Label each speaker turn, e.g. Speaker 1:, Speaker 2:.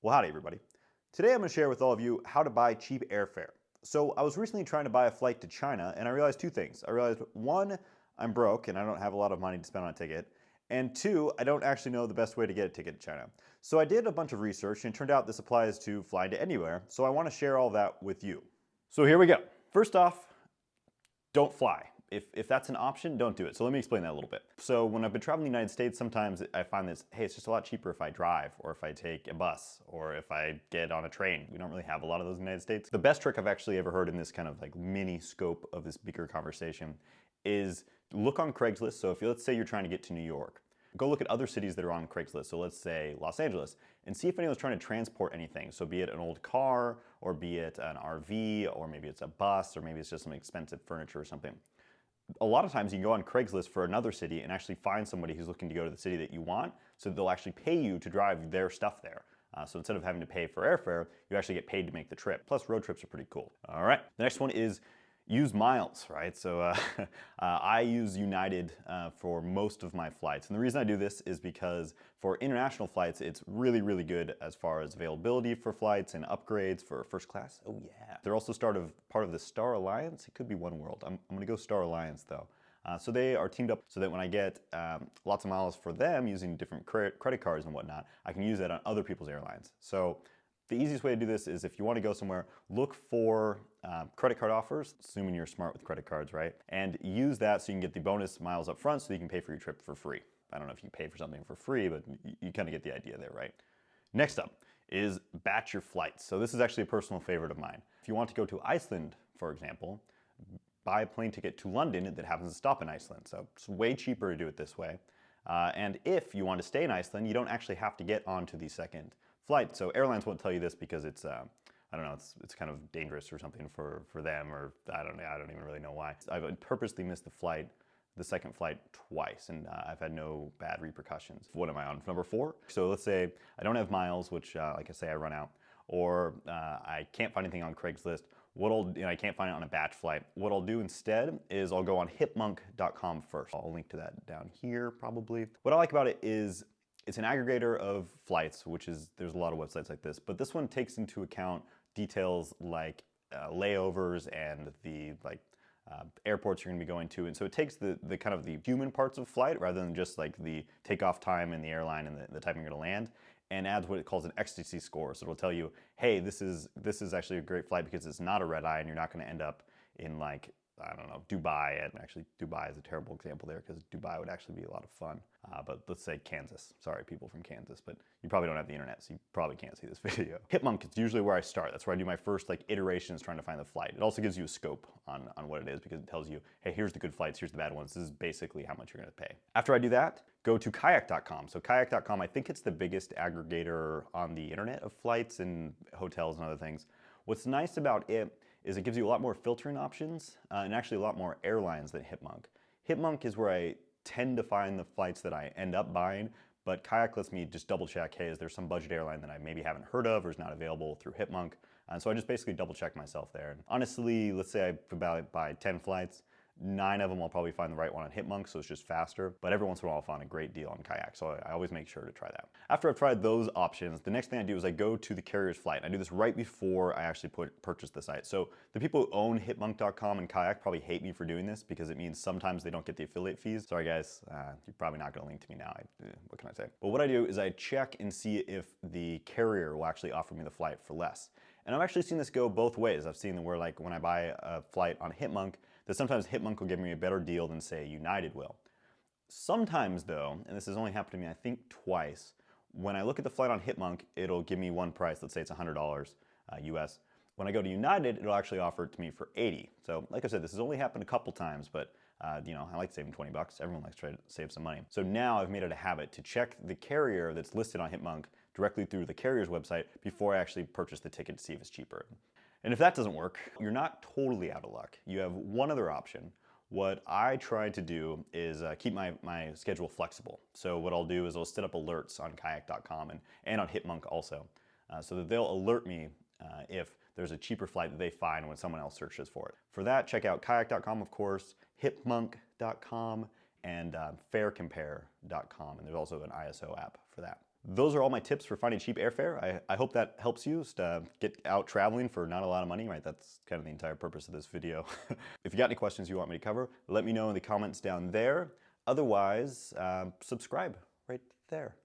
Speaker 1: Well, howdy everybody. Today I'm going to share with all of you how to buy cheap airfare. So I was recently trying to buy a flight to China and I realized two things. I realized one, I'm broke and I don't have a lot of money to spend on a ticket. And two, I don't actually know the best way to get a ticket to China. So I did a bunch of research and it turned out this applies to flying to anywhere. So I want to share all that with you. So here we go. First off, don't fly. If that's an option, don't do it. So let me explain that a little bit. So when I've been traveling the United States, sometimes I find this, hey, it's just a lot cheaper if I drive, or if I take a bus, or if I get on a train. We don't really have a lot of those in the United States. The best trick I've actually ever heard in this kind of like mini scope of this bigger conversation is look on Craigslist. So if let's say you're trying to get to New York, go look at other cities that are on Craigslist. So let's say Los Angeles, and see if anyone's trying to transport anything. So be it an old car, or be it an RV, or maybe it's a bus, or maybe it's just some expensive furniture or something. A lot of times you can go on Craigslist for another city and actually find somebody who's looking to go to the city that you want, so they'll actually pay you to drive their stuff there. So instead of having to pay for airfare, you actually get paid to make the trip. Plus road trips are pretty cool. All right, the next one is use miles, right? So I use United for most of my flights. And the reason I do this is because for international flights, it's really, really good as far as availability for flights and upgrades for first class. Oh yeah. They're also part of the Star Alliance. It could be One World. I'm gonna go Star Alliance though. So they are teamed up so that when I get lots of miles for them using different credit cards and whatnot, I can use that on other people's airlines. So the easiest way to do this is if you want to go somewhere, look for credit card offers, assuming you're smart with credit cards, right? And use that so you can get the bonus miles up front so you can pay for your trip for free. I don't know if you pay for something for free, but you kind of get the idea there, right? Next up is batch your flights. So this is actually a personal favorite of mine. If you want to go to Iceland, for example, buy a plane ticket to London that happens to stop in Iceland. So it's way cheaper to do it this way. And if you want to stay in Iceland, you don't actually have to get onto the second flight. So airlines won't tell you this because it's, I don't know, it's kind of dangerous or something for them, or I don't even really know why. I've purposely missed the second flight twice, and I've had no bad repercussions. What am I on? Number 4? So let's say I don't have miles, which like I say, I run out, or I can't find anything on Craigslist. I can't find it on a batch flight. What I'll do instead is I'll go on hipmonk.com first. I'll link to that down here probably. What I like about it is it's an aggregator of flights, there's a lot of websites like this, but this one takes into account details like layovers and the airports you're going to be going to, and so it takes the kind of the human parts of flight rather than just like the takeoff time and the airline and the time you're going to land, and adds what it calls an ecstasy score. So it'll tell you, hey, this is actually a great flight because it's not a red eye and you're not going to end up in like, I don't know, Dubai. And actually, Dubai is a terrible example there because Dubai would actually be a lot of fun. But let's say Kansas. Sorry, people from Kansas, but you probably don't have the internet, so you probably can't see this video. Hipmonk is usually where I start. That's where I do my first like iterations trying to find the flight. It also gives you a scope on what it is because it tells you, hey, here's the good flights, here's the bad ones. This is basically how much you're gonna pay. After I do that, go to kayak.com. So kayak.com, I think it's the biggest aggregator on the internet of flights and hotels and other things. What's nice about it is it gives you a lot more filtering options and actually a lot more airlines than Hipmonk. Hipmonk is where I tend to find the flights that I end up buying, but Kayak lets me just double check, hey, is there some budget airline that I maybe haven't heard of or is not available through Hipmonk? And so I just basically double check myself there. And honestly, let's say I buy 10 flights, 9 of them I'll probably find the right one on Hipmonk, so it's just faster. But every once in a while I'll find a great deal on Kayak, so I always make sure to try that. After I've tried those options, the next thing I do is I go to the carrier's flight. I do this right before I actually purchase the site. So the people who own Hipmonk.com and Kayak probably hate me for doing this because it means sometimes they don't get the affiliate fees. Sorry guys, you're probably not gonna link to me now. What can I say? But what I do is I check and see if the carrier will actually offer me the flight for less. And I've actually seen this go both ways. I've seen where like when I buy a flight on Hipmonk, that sometimes Hipmonk will give me a better deal than say United will. Sometimes though, and this has only happened to me I think twice, when I look at the flight on Hipmonk, it'll give me one price, let's say it's $100 US. When I go to United, it'll actually offer it to me for 80. So like I said, this has only happened a couple times, but I like saving 20 bucks. Everyone likes to try to save some money. So now I've made it a habit to check the carrier that's listed on Hipmonk directly through the carrier's website before I actually purchase the ticket to see if it's cheaper. And if that doesn't work, you're not totally out of luck. You have one other option. What I try to do is keep my schedule flexible. So what I'll do is I'll set up alerts on kayak.com and on Hipmonk also, so that they'll alert me if there's a cheaper flight that they find when someone else searches for it. For that, check out kayak.com, of course, hipmonk.com, and farecompare.com, and there's also an ISO app for that. those are all my tips for finding cheap airfare. I hope that helps you just, get out traveling for not a lot of money, right? That's kind of the entire purpose of this video. If you got any questions you want me to cover, let me know in the comments down there. Otherwise, subscribe right there.